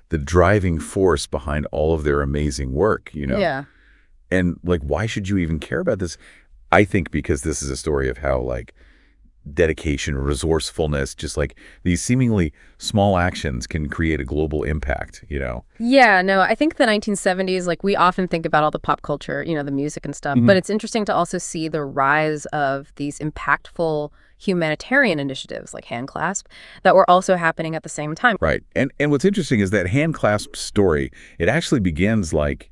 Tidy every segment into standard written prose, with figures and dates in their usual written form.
the driving force behind all of their amazing work, Yeah. And like, why should you even care about this? I think because this is a story of how like dedication, resourcefulness, just like these seemingly small actions can create a global impact. Yeah, no, I think the 1970s, like we often think about all the pop culture, the music and stuff, Mhm. but it's interesting to also see the rise of these impactful humanitarian initiatives like Handclasp that were also happening at the same time. Right. And what's interesting is that Handclasp story, it actually begins like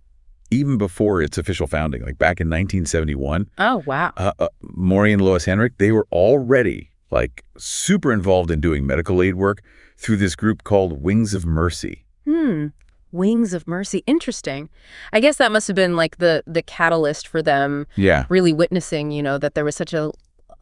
even before its official founding, like back in 1971. Oh, wow. Maury and Lois Henrik, they were already like super involved in doing medical aid work through this group called Wings of Mercy. Hmm. Wings of Mercy. Interesting. I guess that must have been like the catalyst for them Yeah. really witnessing, that there was such a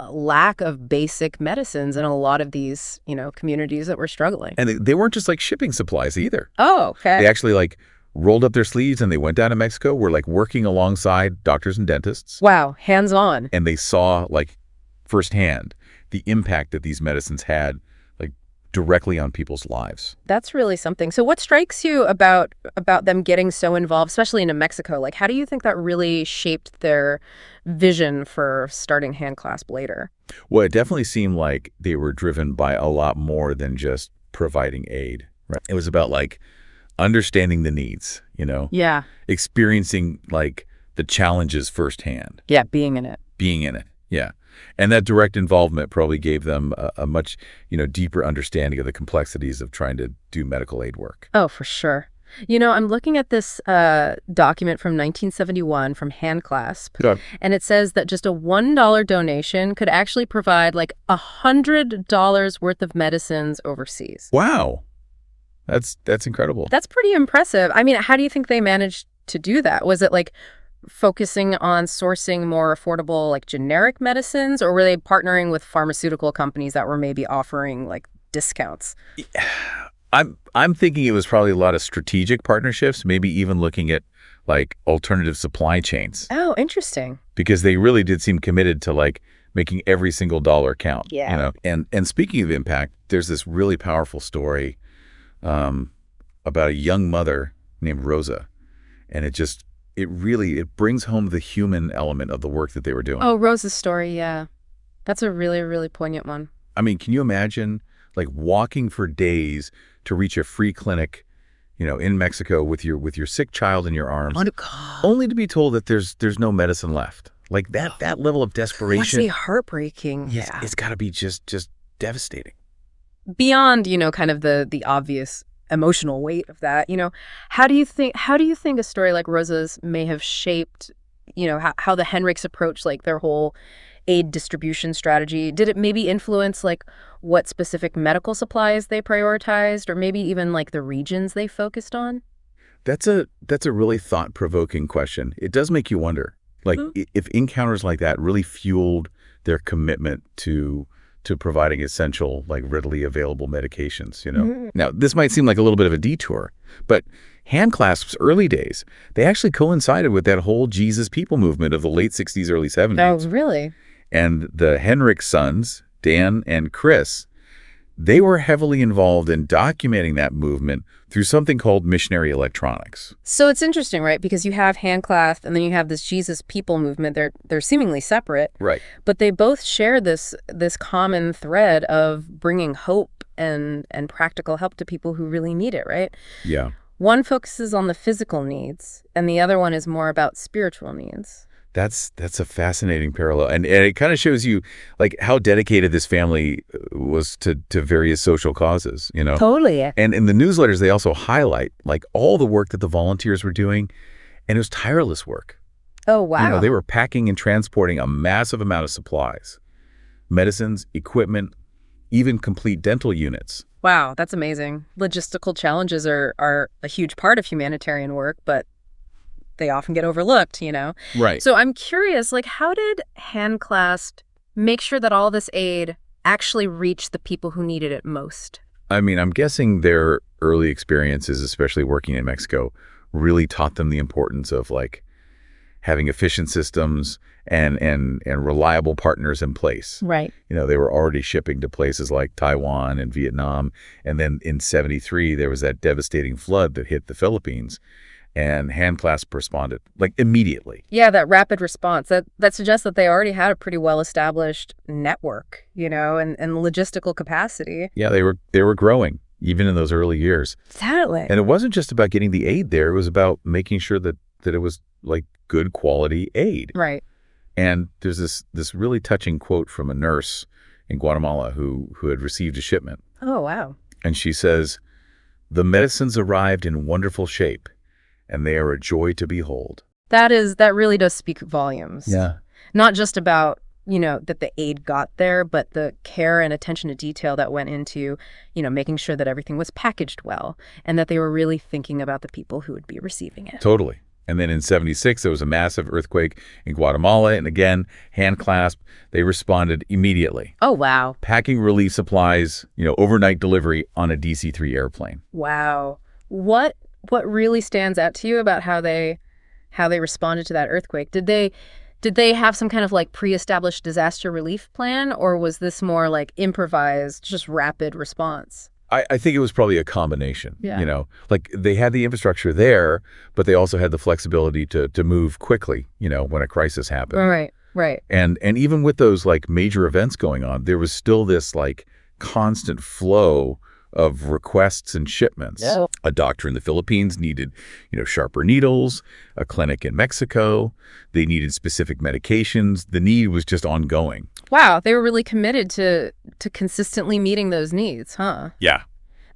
lack of basic medicines in a lot of these, communities that were struggling. And they weren't just like shipping supplies either. Oh, okay. They actually like rolled up their sleeves and they went down to Mexico, were like working alongside doctors and dentists. Wow, hands-on. And they saw like firsthand the impact that these medicines had like directly on people's lives. That's really something. So what strikes you about them getting so involved, especially in Mexico? Like, how do you think that really shaped their vision for starting Handclasp later? Well, it definitely seemed like they were driven by a lot more than just providing aid. Right. It was about like understanding the needs, Yeah. experiencing like the challenges firsthand, Yeah, being in it. being in it. Yeah. And that direct involvement probably gave them a much, deeper understanding of the complexities of trying to do medical aid work. Oh, for sure. I'm looking at this document from 1971 from Handclasp, Good. and it says that just a $1 donation could actually provide like $100 worth of medicines overseas. Wow. That's incredible. That's pretty impressive. I mean, how do you think they managed to do that? Was it like focusing on sourcing more affordable, like generic medicines, or were they partnering with pharmaceutical companies that were maybe offering like discounts? I'm thinking it was probably a lot of strategic partnerships, maybe even looking at like alternative supply chains, Oh, interesting. because they really did seem committed to like making every single dollar count. Yeah. And speaking of impact, there's this really powerful story about a young mother named Rosa, and it brings home the human element of the work that they were doing. Oh, Rose's story, yeah. That's a really, really poignant one. I mean, can you imagine like walking for days to reach a free clinic, in Mexico with your sick child in your arms, only to be told that there's no medicine left? Like that level of desperation. Must be heartbreaking. Yeah, it's got to be just devastating. Beyond, kind of the obvious emotional weight of that, how do you think a story like Rosa's may have shaped, how the Henriks approach like their whole aid distribution strategy? Did it maybe influence like what specific medical supplies they prioritized, or maybe even like the regions they focused on? That's a really thought-provoking question. It does make you wonder, like if encounters like that really fueled their commitment to providing essential, like readily available medications, Now, this might seem like a little bit of a detour, but Handclasp's early days, they actually coincided with that whole Jesus People movement of the late 60s, early 70s. Oh, really? And the Henrik sons, Dan and Chris, they were heavily involved in documenting that movement through something called missionary electronics. So it's interesting, right? Because you have Handclasp and then you have this Jesus People movement. They're seemingly separate, Right. but they both share this common thread of bringing hope and practical help to people who really need it, right? Yeah. One focuses on the physical needs, and the other one is more about spiritual needs. That's a fascinating parallel. And it kind of shows you like how dedicated this family was to various social causes, Totally. And in the newsletters, they also highlight like all the work that the volunteers were doing. And it was tireless work. Oh, wow. They were packing and transporting a massive amount of supplies, medicines, equipment, even complete dental units. Wow, that's amazing. Logistical challenges are a huge part of humanitarian work, but they often get overlooked, Right. So I'm curious, like, how did Handclasp make sure that all this aid actually reached the people who needed it most? I mean, I'm guessing their early experiences, especially working in Mexico, really taught them the importance of like having efficient systems and reliable partners in place. Right. They were already shipping to places like Taiwan and Vietnam. And then in 73, there was that devastating flood that hit the Philippines. And Handclasp responded, like, immediately. Yeah, that rapid response. That suggests that they already had a pretty well-established network, and logistical capacity. Yeah, they were growing, even in those early years. Totally. And it wasn't just about getting the aid there. It was about making sure that it was, like, good quality aid. Right. And there's this really touching quote from a nurse in Guatemala who had received a shipment. Oh, wow. And she says, "The medicines arrived in wonderful shape, and they are a joy to behold." That really does speak volumes. Yeah. Not just about, that the aid got there, but the care and attention to detail that went into, making sure that everything was packaged well and that they were really thinking about the people who would be receiving it. Totally. And then in 76, there was a massive earthquake in Guatemala. And again, Handclasp, they responded immediately. Oh, wow. Packing relief supplies, overnight delivery on a DC-3 airplane. Wow. What really stands out to you about how they responded to that earthquake? Did they have some kind of like pre-established disaster relief plan, or was this more like improvised, just rapid response? I think it was probably a combination. Yeah. Like they had the infrastructure there, but they also had the flexibility to move quickly, when a crisis happened. Right. And even with those like major events going on, there was still this like constant flow of requests and shipments. Yeah. A doctor in the Philippines needed, sharper needles. A clinic in Mexico, they needed specific medications. The need was just ongoing. Wow, they were really committed to consistently meeting those needs, huh? Yeah.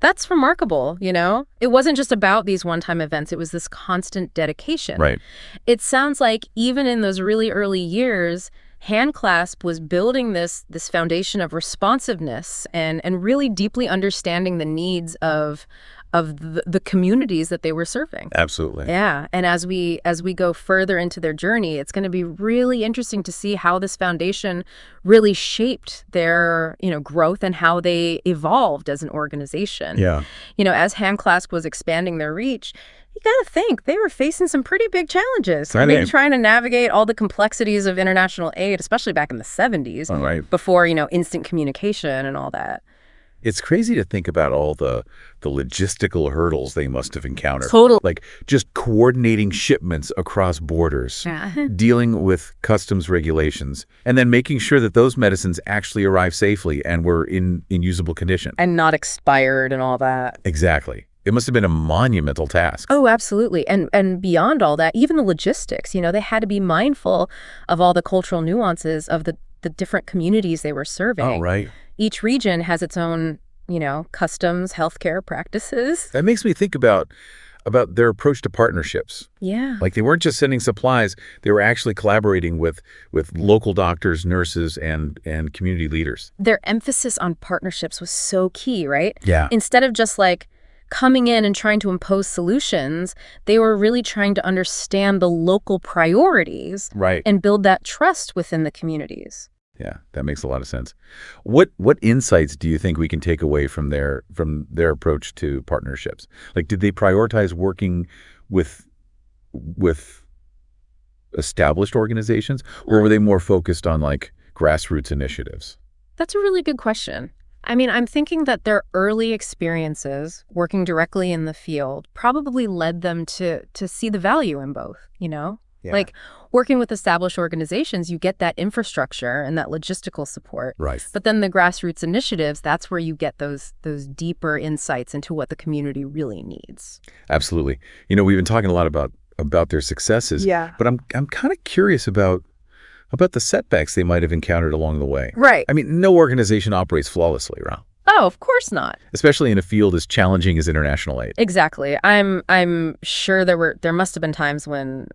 That's remarkable, It wasn't just about these one-time events. It was this constant dedication. Right. It sounds like even in those really early years, Handclasp was building this foundation of responsiveness and really deeply understanding the needs of the communities that they were serving. Absolutely. Yeah, and as we go further into their journey, it's going to be really interesting to see how this foundation really shaped their, growth and how they evolved as an organization. Yeah. As Handclasp was expanding their reach, you got to think they were facing some pretty big challenges. Right. Maybe trying to navigate all the complexities of international aid, especially back in the 70s, Right. before, instant communication and all that. It's crazy to think about all the logistical hurdles they must have encountered. Total. Like just coordinating shipments across borders, dealing with customs regulations, and then making sure that those medicines actually arrive safely and were in usable condition. And not expired and all that. Exactly. It must have been a monumental task. Oh, absolutely. And beyond all that, even the logistics, they had to be mindful of all the cultural nuances of the different communities they were serving. Oh, right. Each region has its own, customs, healthcare practices. That makes me think about their approach to partnerships. Yeah. Like they weren't just sending supplies, they were actually collaborating with local doctors, nurses, and community leaders. Their emphasis on partnerships was so key, right? Yeah. Instead of just like coming in and trying to impose solutions, they were really trying to understand the local priorities. Right. And build that trust within the communities. Yeah, that makes a lot of sense. What insights do you think we can take away from their approach to partnerships? Like, did they prioritize working with established organizations, or were they more focused on like grassroots initiatives? That's a really good question. I mean, I'm thinking that their early experiences working directly in the field probably led them to see the value in both, Yeah. Like working with established organizations, you get that infrastructure and that logistical support. Right. But then the grassroots initiatives, that's where you get those deeper insights into what the community really needs. Absolutely. We've been talking a lot about their successes. Yeah. But I'm kind of curious about the setbacks they might have encountered along the way. Right. I mean, no organization operates flawlessly, right? Oh, of course not. Especially in a field as challenging as international aid. Exactly. I'm sure there must have been times when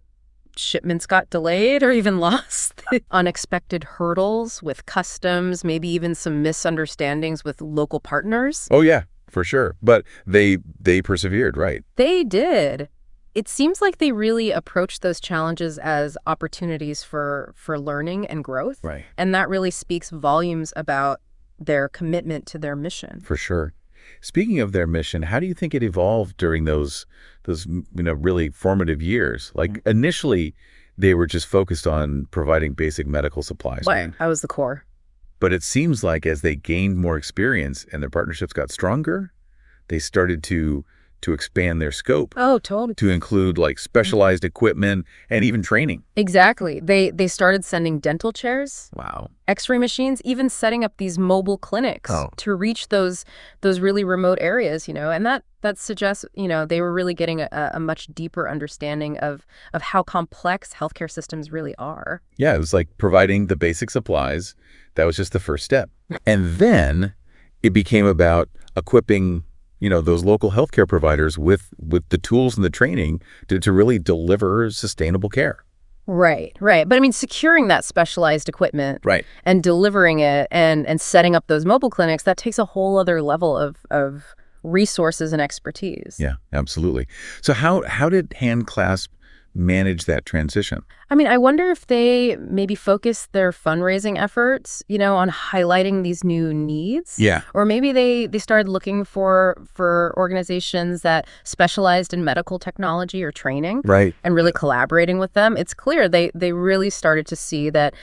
shipments got delayed or even lost. Unexpected hurdles with customs, maybe even some misunderstandings with local partners. Oh, yeah, for sure. But they persevered, right? They did. It seems like they really approached those challenges as opportunities for learning and growth. Right. And that really speaks volumes about their commitment to their mission. For sure. Speaking of their mission, how do you think it evolved during those really formative years? Like initially, they were just focused on providing basic medical supplies. Right. That was the core. But it seems like as they gained more experience and their partnerships got stronger, they started to expand their scope Oh, totally. to include like specialized equipment and even training. Exactly. They started sending dental chairs, Wow. X-ray machines, even setting up these mobile clinics Oh. to reach those really remote areas, and that suggests, they were really getting a much deeper understanding of how complex healthcare systems really are. Yeah, it was like providing the basic supplies. That was just the first step. And then it became about equipping those local healthcare providers with the tools and the training to really deliver sustainable care. Right, right. But I mean, securing that specialized equipment Right. and delivering it and setting up those mobile clinics, that takes a whole other level of resources and expertise. Yeah, absolutely. So how did Handclasp manage that transition? I mean, I wonder if they maybe focused their fundraising efforts, on highlighting these new needs. Yeah. Or maybe they started looking for organizations that specialized in medical technology or training. Right. And really collaborating with them. It's clear they really started to see that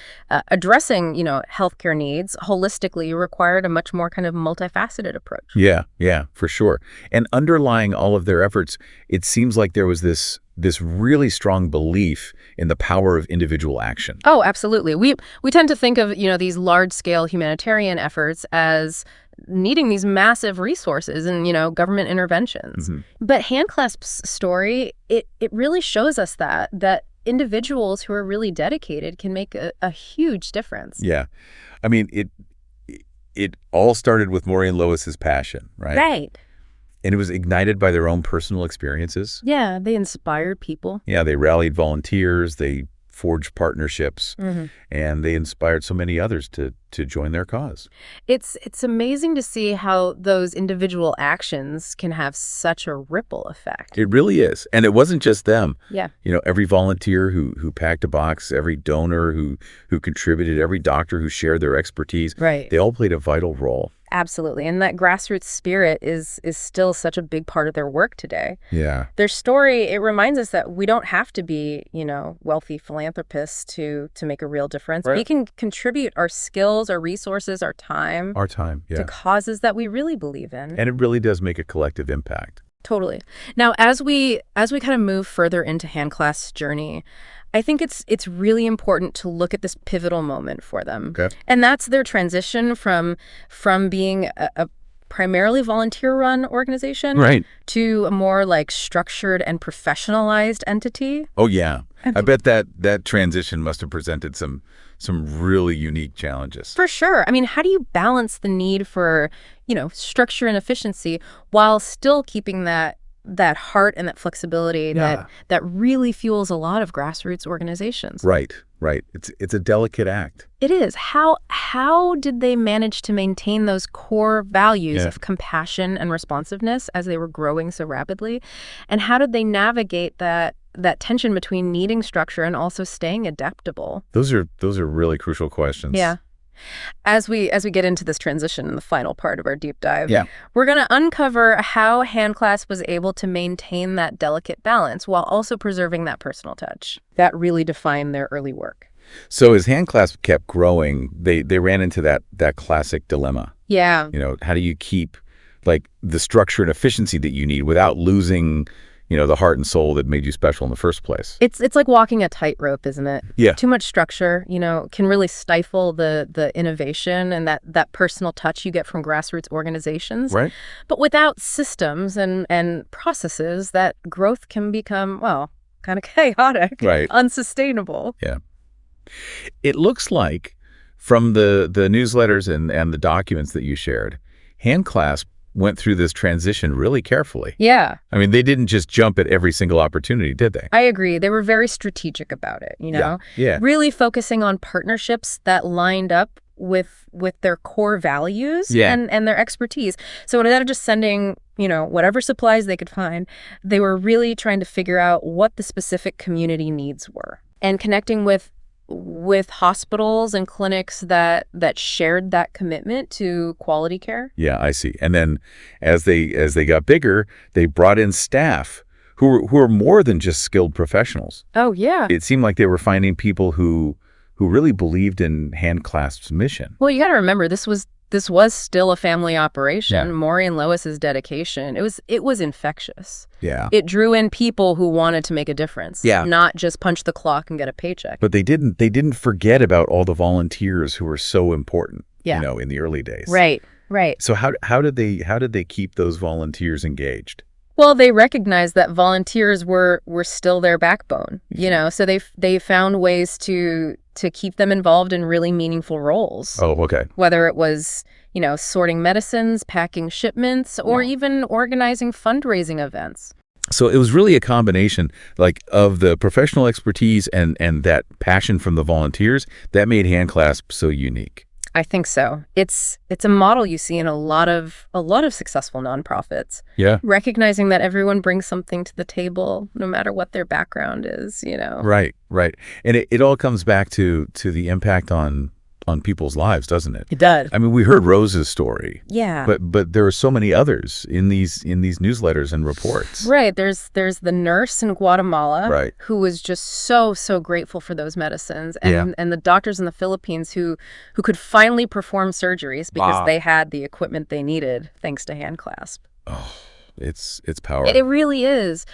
addressing, healthcare needs holistically required a much more kind of multifaceted approach. Yeah, for sure. And underlying all of their efforts, it seems like there was this really strong belief in the power of individual action. Oh, absolutely. We tend to think of, these large-scale humanitarian efforts as needing these massive resources and, government interventions. Mm-hmm. But Handclasp's story, it really shows us that individuals who are really dedicated can make a huge difference. Yeah. I mean, it all started with Maureen Lois's passion, right? Right. And it was ignited by their own personal experiences. Yeah, they inspired people. Yeah, they rallied volunteers, they forged partnerships, and they inspired so many others to join their cause. It's amazing to see how those individual actions can have such a ripple effect. It really is. And it wasn't just them. Yeah. Every volunteer who packed a box, every donor who contributed, every doctor who shared their expertise, Right. they all played a vital role. Absolutely. And that grassroots spirit is still such a big part of their work today. Yeah. Their story, it reminds us that we don't have to be, wealthy philanthropists to make a real difference. Right. We can contribute our skills, our resources, our time Yeah. to causes that we really believe in. And it really does make a collective impact. Totally. Now, as we kind of move further into Handclasp's journey, I think it's really important to look at this pivotal moment for them. Okay. And that's their transition from being a primarily volunteer-run organization Right. to a more like structured and professionalized entity. Oh, yeah. I bet that transition must have presented some really unique challenges. For sure. I mean, how do you balance the need for, structure and efficiency while still keeping that heart and that flexibility that really fuels a lot of grassroots organizations? Right. It's a delicate act. It is. How did they manage to maintain those core values of compassion and responsiveness as they were growing so rapidly? And how did they navigate that tension between needing structure and also staying adaptable? Those are really crucial questions. Yeah. As we get into this transition in the final part of our deep dive, Yeah. we're going to uncover how Handclasp was able to maintain that delicate balance while also preserving that personal touch that really defined their early work. So as Handclasp kept growing, they ran into that classic dilemma. Yeah. How do you keep like the structure and efficiency that you need without losing the heart and soul that made you special in the first place? It's like walking a tightrope, isn't it? Yeah. Too much structure, can really stifle the innovation and that personal touch you get from grassroots organizations. Right. But without systems and processes, that growth can become, well, kind of chaotic, Right. unsustainable. Yeah. It looks like from the newsletters and the documents that you shared, Handclasp went through this transition really carefully. Yeah. I mean, they didn't just jump at every single opportunity, did they? I agree. They were very strategic about it, Yeah. Really focusing on partnerships that lined up with their core values and their expertise. So instead of just sending, whatever supplies they could find, they were really trying to figure out what the specific community needs were and connecting with hospitals and clinics that shared that commitment to quality care. Yeah, I see. And then as they got bigger, they brought in staff who are more than just skilled professionals. Oh, yeah. It seemed like they were finding people who really believed in Handclasp's mission. Well, you got to remember, this was still a family operation. Yeah. Maury and Lois's dedication, it was infectious. Yeah. It drew in people who wanted to make a difference, Yeah. not just punch the clock and get a paycheck. But they didn't forget about all the volunteers who were so important, Yeah. in the early days. Right, right. So how did they keep those volunteers engaged? Well, they recognized that volunteers were still their backbone, so they found ways to keep them involved in really meaningful roles. Oh, okay. Whether it was, sorting medicines, packing shipments, or even organizing fundraising events. So it was really a combination of the professional expertise and that passion from the volunteers that made Handclasp so unique. I think so. It's a model you see in a lot of successful nonprofits. Yeah. Recognizing that everyone brings something to the table, no matter what their background is, Right, right. And it all comes back to the impact on people's lives, doesn't it? It does. I mean, we heard Rose's story. Yeah. But there are so many others in these newsletters and reports. Right. There's the nurse in Guatemala, Right, who was just so grateful for those medicines, and the doctors in the Philippines who could finally perform surgeries because they had the equipment they needed thanks to Handclasp. Oh, it's powerful. It really is.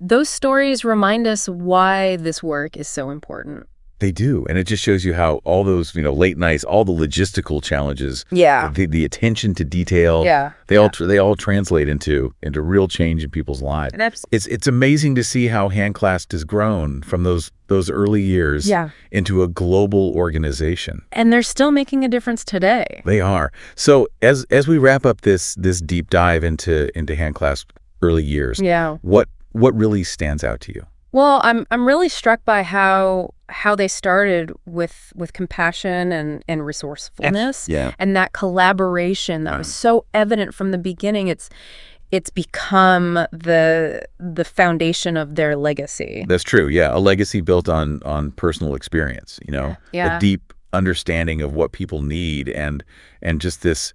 Those stories remind us why this work is so important. They do, and it just shows you how all those late nights, all the logistical challenges, Yeah. the attention to detail, they all translate into real change in people's lives. And It's amazing to see how Handclasp has grown from those early years into a global organization. And they're still making a difference today. They are. So as we wrap up this deep dive into Handclasp early years, what really stands out to you? Well, I'm really struck by how they started with compassion and resourcefulness, and that collaboration that was so evident from the beginning. It's become the foundation of their legacy. That's true. Yeah, a legacy built on personal experience. A deep understanding of what people need, and just this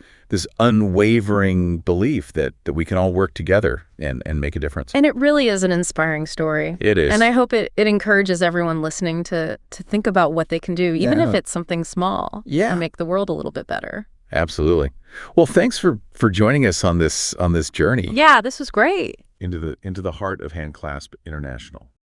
unwavering belief that we can all work together and make a difference. And it really is an inspiring story. It is. And I hope it encourages everyone listening to think about what they can do, even if it's something small, to make the world a little bit better. Absolutely. Well, thanks for joining us on this journey. Yeah, this was great. Into the heart of Handclasp International.